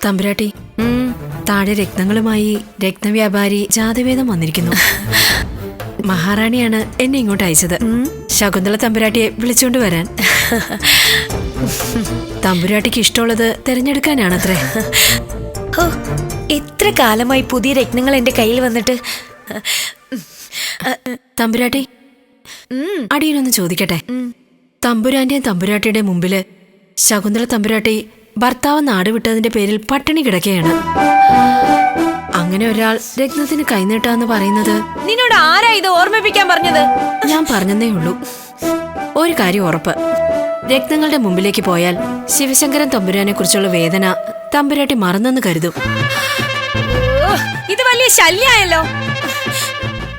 തമ്പുരാട്ടി, താഴെ രത്നങ്ങളുമായി രത്നവ്യാപാരി ജാതവേദം വന്നിരിക്കുന്നു. മഹാറാണിയാണ് എന്നെ ഇങ്ങോട്ട് അയച്ചത്. ശകുന്തള തമ്പുരാട്ടിയെ വിളിച്ചോണ്ട് വരാൻ. തമ്പുരാട്ടിക്ക് ഇഷ്ടമുള്ളത് തിരഞ്ഞെടുക്കാനാണത്രേ. എത്ര കാലമായി പുതിയ രത്നങ്ങൾ എന്റെ കയ്യിൽ വന്നിട്ട്. തമ്പുരാട്ടി, അടിയനൊന്ന് ചോദിക്കട്ടെ. തമ്പുരാന്റെയും തമ്പുരാട്ടിയുടെ മുമ്പില് ശകുന്തള തമ്പുരാട്ടി ഭർത്താവ് നാട് വിട്ടതിന്റെ പേരിൽ പട്ടിണി കിടക്കുകയാണ്. അങ്ങനെ ഒരാൾ രത്നത്തിന് കൈനീട്ടാന്ന് പറയുന്നത് നിന്നോട് ആരാ ഇത് ഓർമ്മിപ്പിക്കാൻ പറഞ്ഞത്? ഞാൻ പറഞ്ഞതേ ഉള്ളൂ. ഒരു കാര്യം ഉറപ്പ്, രത്നങ്ങളുടെ മുമ്പിലേക്ക് പോയാൽ ശിവശങ്കരൻ തമ്പുരാനെ കുറിച്ചുള്ള വേദന തമ്പുരാട്ടി മറന്നെന്ന് കരുതും. ഇത് വലിയ ശല്യായല്ലോ.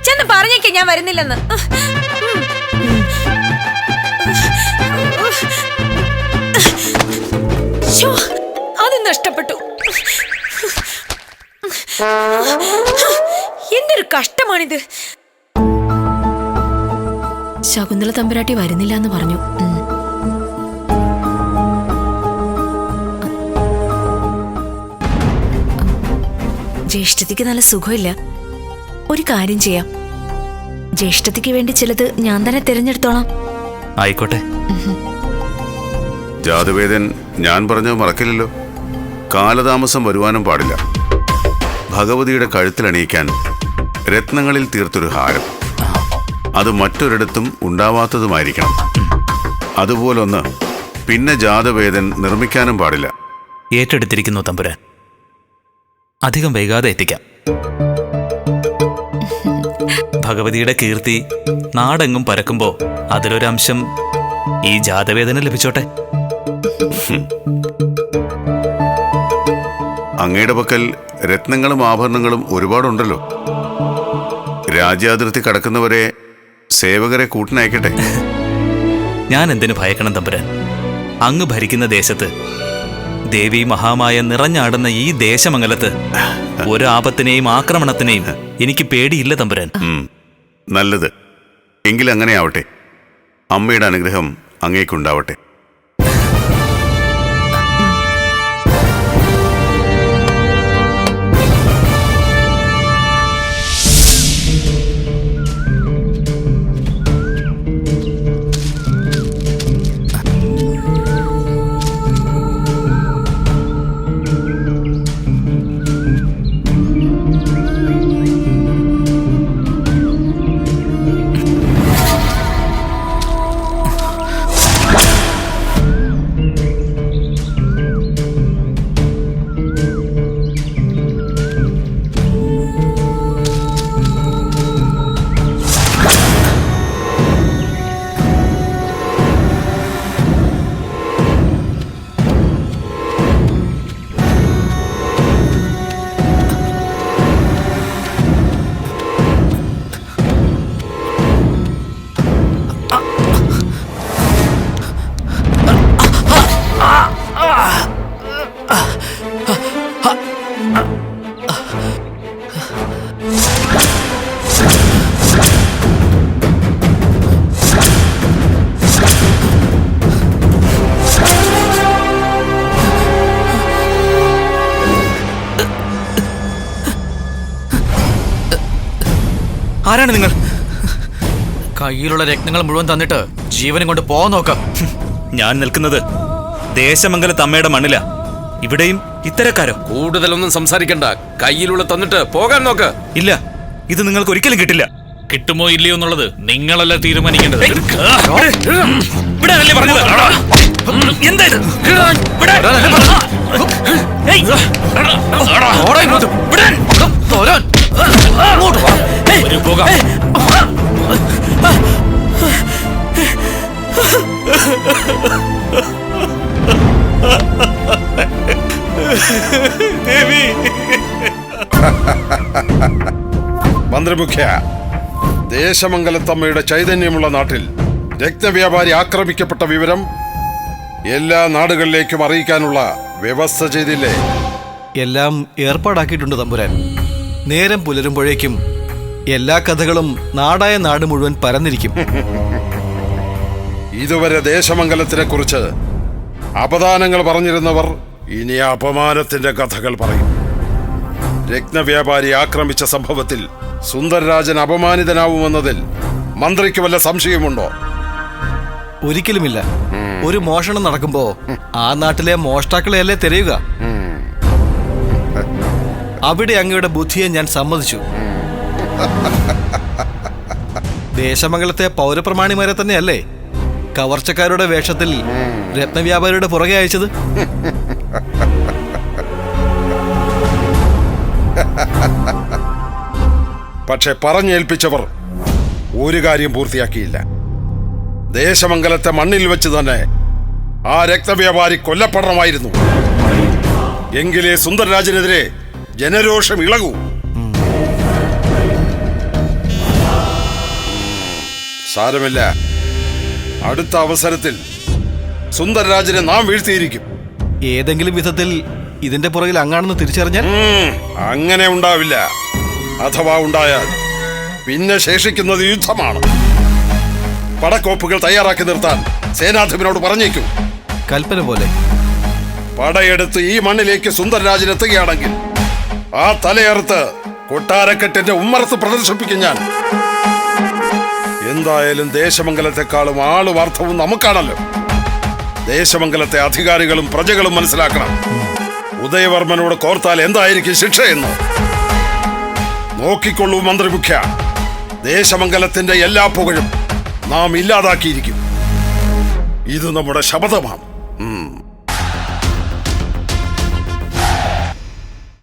ചെന്ന് പറഞ്ഞേക്കെ ഞാൻ വരുന്നില്ലെന്ന്. അത് നഷ്ടപ്പെട്ടു. എന്തൊരു കഷ്ടമാണിത്. ശകുന്തള തമ്പുരാട്ടി വരുന്നില്ല എന്ന് പറഞ്ഞു. ജ്യേഷ്ഠത്തിക്ക് നല്ല സുഖമില്ല. ഒരു കാര്യം ചെയ്യാം, ജ്യേഷ്ഠത്തിക്ക് വേണ്ടി ചിലത് ഞാൻ തന്നെ തിരഞ്ഞെടുത്തോളാം. ആയിക്കോട്ടെ. ജാതവേദൻ ഞാൻ പറഞ്ഞത് മറക്കില്ലല്ലോ. കാലതാമസം വരുവാനും പാടില്ല. ഭഗവതിയുടെ കഴുത്തിലണിയിക്കാൻ രത്നങ്ങളിൽ തീർത്തൊരു ഹാരം, അത് മറ്റൊരിടത്തും ഉണ്ടാവാത്തതുമായിരിക്കണം. അതുപോലൊന്ന് പിന്നെ ജാതവേദൻ നിർമ്മിക്കാനും പാടില്ല. ഏറ്റെടുത്തിരിക്കുന്നു തമ്പുരാൻ. അധികം വൈകാതെ എത്തിക്കാം. ഭഗവതിയുടെ കീർത്തി നാടെങ്ങും പരക്കുമ്പോ അതിലൊരംശം ഈ ജാതവേദന ലഭിച്ചോട്ടെ. അങ്ങയുടെ പക്കൽ രത്നങ്ങളും ആഭരണങ്ങളും ഒരുപാടുണ്ടല്ലോ. രാജ്യാതിർത്തി കടക്കുന്നവരെ സേവകരെ കൂട്ടിനയക്കട്ടെ. ഞാൻ എന്തിനു ഭയക്കണം തമ്പുരാൻ? അങ്ങ് ഭരിക്കുന്ന ദേശത്ത്, ദേവി മഹാമായ നിറഞ്ഞാടുന്ന ഈ ദേശമംഗലത്ത് ഒരു ആപത്തിനെയും ആക്രമണത്തിനെയും എനിക്ക് പേടിയില്ല തമ്പുരാൻ. നല്ലത്. എങ്കിലങ്ങനെ ആവട്ടെ. അമ്മയുടെ അനുഗ്രഹം അങ്ങേക്കുണ്ടാവട്ടെ. ആരാണ് നിങ്ങൾ? കയ്യിലുള്ള രത്നങ്ങൾ മുഴുവൻ തന്നിട്ട് ജീവനും കൊണ്ട് പോകാൻ നോക്കാം. ഞാൻ നിൽക്കുന്നത് ദേശമംഗലത്ത് അമ്മയുടെ മണ്ണില. ഇവിടെയും ഇത്തരക്കാരോ? കൂടുതലൊന്നും സംസാരിക്കണ്ട. കയ്യിലുള്ള തന്നിട്ട് പോകാൻ നോക്ക്. ഇല്ല, ഇത് നിങ്ങൾക്ക് ഒരിക്കലും കിട്ടില്ല. കിട്ടുമോ ഇല്ലയോ എന്നുള്ളത് നിങ്ങളല്ല തീരുമാനിക്കേണ്ടത്. മന്ത്രിമുഖ്യ, ദേശമംഗലത്തമ്മയുടെ ചൈതന്യമുള്ള നാട്ടിൽ രക്തവ്യാപാരി ആക്രമിക്കപ്പെട്ട വിവരം എല്ലാ നാടുകളിലേക്കും അറിയിക്കാനുള്ള വ്യവസ്ഥ ചെയ്തില്ലേ? എല്ലാം ഏർപ്പാടാക്കിയിട്ടുണ്ട് തമ്പുരാൻ. നേരം പുലരുമ്പോഴേക്കും എല്ലാ കഥകളും നാടായ നാട് മുഴുവൻ പരന്നിരിക്കും. ഇതുവരെ ദേശമംഗലത്തിനെ കുറിച്ച് അപദാനങ്ങൾ പറഞ്ഞിരുന്നവർ ഇനി അപമാനത്തിന്റെ കഥകൾ പറയും. രത്നവ്യാപാരി ആക്രമിച്ച സംഭവത്തിൽ സുന്ദരരാജൻ അപമാനിതനാവുമെന്നതിൽ മന്ത്രിക്ക് വല്ല സംശയമുണ്ടോ? ഒരിക്കലുമില്ല. ഒരു മോഷണം നടക്കുമ്പോ ആ നാട്ടിലെ മോഷ്ടാക്കളെയല്ലേ തിരയുക. അവിടെ അങ്ങയുടെ ബുദ്ധിയെ ഞാൻ സമ്മതിച്ചു. ദേശമംഗലത്തെ പൗരപ്രമാണിമാരെ തന്നെയല്ലേ കവർച്ചക്കാരുടെ വേഷത്തിൽ രത്നവ്യാപാരിയുടെ പുറകെ അയച്ചത്? പക്ഷെ പറഞ്ഞേൽപ്പിച്ചവർ ഒരു കാര്യം പൂർത്തിയാക്കിയില്ല. ദേശമംഗലത്തെ മണ്ണിൽ വെച്ച് തന്നെ ആ രക്തവ്യാപാരി കൊല്ലപ്പെടണമായിരുന്നു. എങ്കിലേ സുന്ദരരാജനെതിരെ ജനരോഷം ഇളകൂ. സാരമില്ല, അടുത്ത അവസരത്തിൽ സുന്ദരരാജനെ നാം വീഴ്ത്തിയിരിക്കും. ഏതെങ്കിലും വിധത്തിൽ ഇതിന്റെ പുറകിൽ അങ്ങാണെന്ന് തിരിച്ചറിഞ്ഞാൽ അങ്ങനെ ഉണ്ടാവില്ല. അഥവാ ഉണ്ടായാൽ പിന്നെ ശേഷിക്കുന്നത് യുദ്ധമാണ്. പടക്കോപ്പുകൾ തയ്യാറാക്കി നിർത്താൻ സേനാധിപനോട് പറഞ്ഞേക്കൂ. കൽപ്പന പോലെ. പടയെടുത്ത് ഈ മണ്ണിലേക്ക് സുന്ദരരാജൻ എത്തുകയാണെങ്കിൽ ആ തലയറുത്ത് കൊട്ടാരക്കെട്ടിന്റെ ഉമ്മറത്ത് പ്രദർശിപ്പിക്കും ഞാൻ. എന്തായാലും ദേശമംഗലത്തെക്കാളും ആളും അർത്ഥവും നമുക്കാണല്ലോ. ദേശമംഗലത്തെ അധികാരികളും പ്രജകളും മനസ്സിലാക്കണം, ഉദയവർമ്മനോട് കോർത്താൽ എന്തായിരിക്കും ശിക്ഷയെന്ന്. നോക്കിക്കൊള്ളൂ മന്ത്രിമുഖ്യ, ദേശമംഗലത്തിന്റെ എല്ലാ പുകഴും നാം ഇല്ലാതാക്കിയിരിക്കും. ഇത് നമ്മുടെ ശപഥമാണ്.